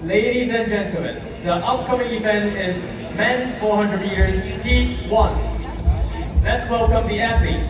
Ladies and gentlemen, the upcoming event is Men 400 meters Heat 1. Let's welcome the athletes.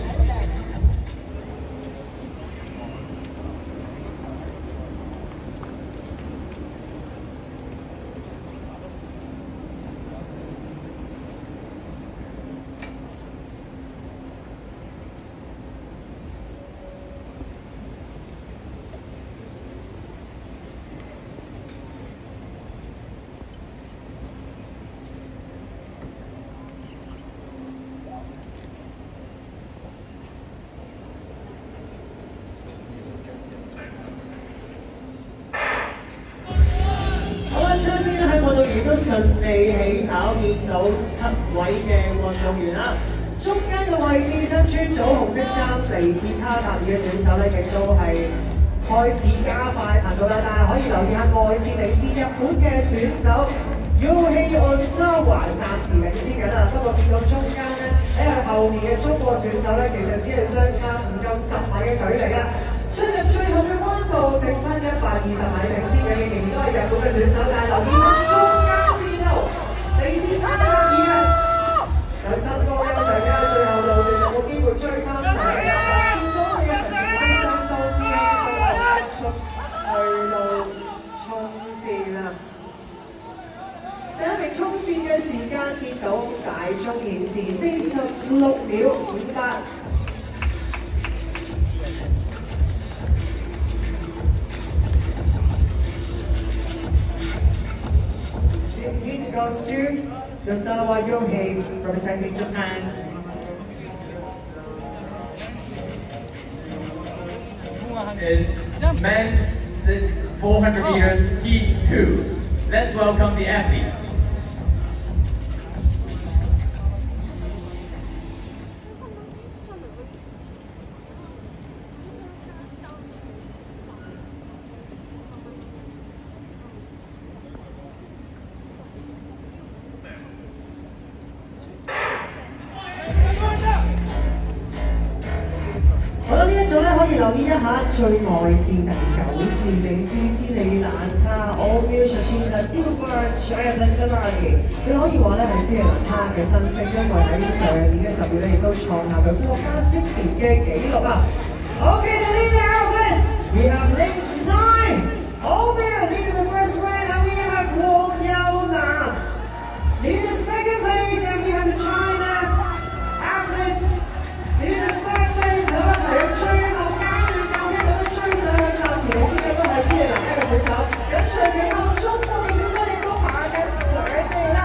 順利起跑，見到7位嘅運動員啦。中間嘅位置身穿咗紅色衫嚟自卡塔爾嘅選手咧，亦都係開始加快行動啦。但係可以留意下外線嚟自日本嘅選手 Yohei Osawa 暫時領先緊啦。不過見到中間咧喺佢後面嘅中國選手咧，其實只係相差唔夠10米嘅距離啦。進入最後嘅彎道，剩翻120米領先嘅仍然都係日本嘅選手，但係留意到中間線路嚟自卡塔爾嘅有3個優勢嘅，最後路段有冇機會追翻上嚟？見到佢嘅成績相當之輕鬆，去到衝線啦！第一名衝線嘅時間見到大鐘顯示46秒58。Goes to Yosawa Yohei representing Japan. Is Men 400 meters Heat 2. Let's welcome the athletes.留意一下最外線第9線嚟自斯里蘭卡 All-New Shashina Silver Jayavan Galagi， 佢可以話咧係斯里蘭卡嘅新星，因為喺上年嘅10月咧亦都創下佢國家職業嘅紀錄啊。Okay, the leader of this, we have lane 9, Omer leading the first round, and we have Wong Yao Nam leading the second place, and we have the China athletes leading the third place， 咁啊係最後領先嘅都係斯里蘭卡嘅選手，緊隨其後中國嘅選手亦都爬緊上嚟啦！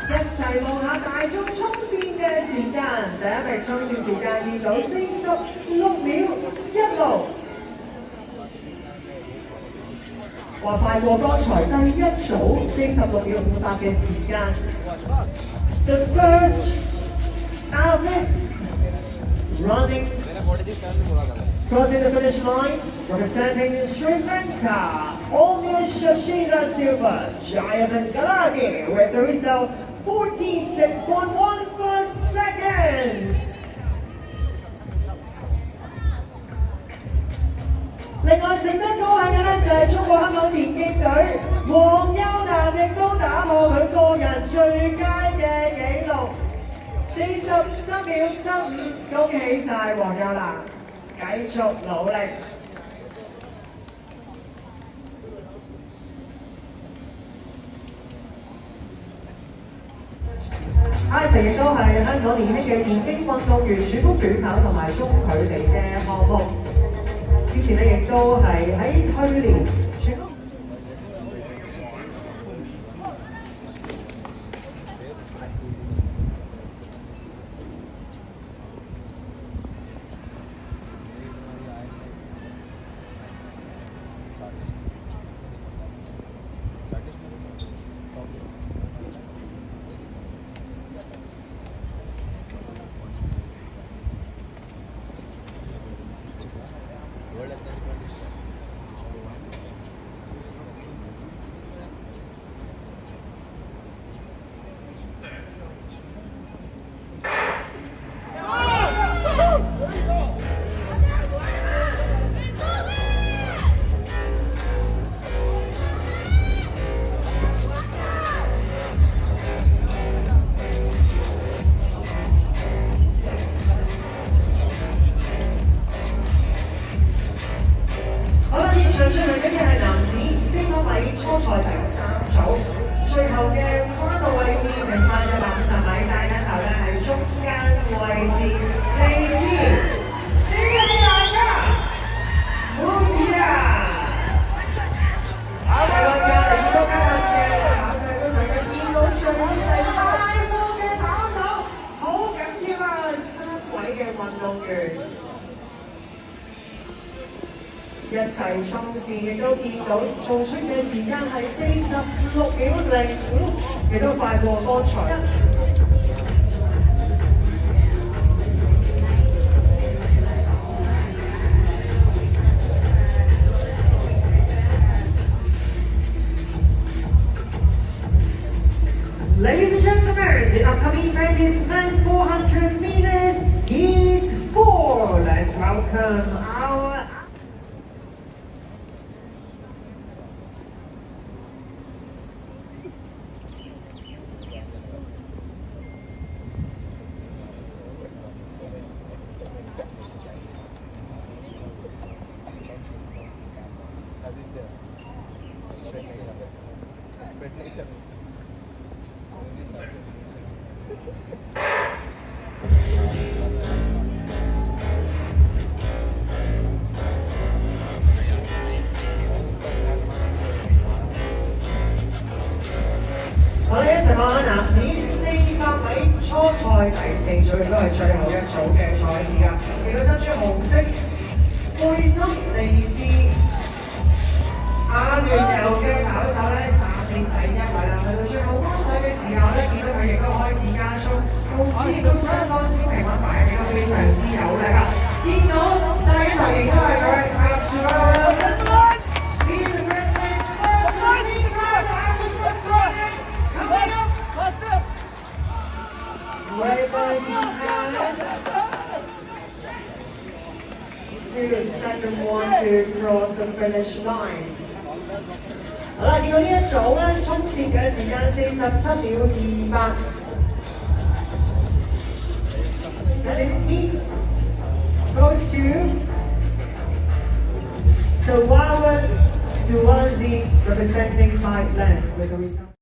一齊望下大鐘衝線嘅時間，第一名衝線時間見到46秒16，話快過剛才第一組46秒58嘅時間。The first outfits running crossing the finish line, representing Sri Lanka, Omer Shashina Silva Jayavan Galagi with a result 46.15 seconds. 另外剩得高興嘅咧就係中國香港田徑隊黃優南亦都打破佢個人最佳嘅紀錄，43秒75，恭喜晒黃優南！繼續努力。Ice 亦都係香港年輕嘅電競運動員，主攻短跑同埋中距離嘅項目。之前咧亦都係喺去年全國。第3組，最後嘅跨度位置剩翻150米，大家頭咧係中間位置，嚟自新加坡嘅Mutia。係啦，隔離見到今日嘅跑手都想見到最大波嘅跑手，好緊要啊！3位嘅運動員一齊衝線，亦都見到做出嘅時間係46秒05，亦都快過剛才。Ladies and gentlemen, the upcoming event is men's 400 meters heat 4. Let's welcome our我哋一齊看男子400米初賽第4組，亦都係最後一組嘅賽事㗎。亦都身穿紅色背心，嚟自阿聯酋嘅跑手咧，暫定第1位啦。去到最後彎位嘅時候咧，見到佢亦都開始加速，步子亦都相當之平穩，擺起都非常之有力啊！見到第一台亦都係佢The second one to cross the finish line。好啦，見到呢一組咧，衝線嘅時間47秒28。And its heat goes to Sawawan Duwazi representing Thailand with a result.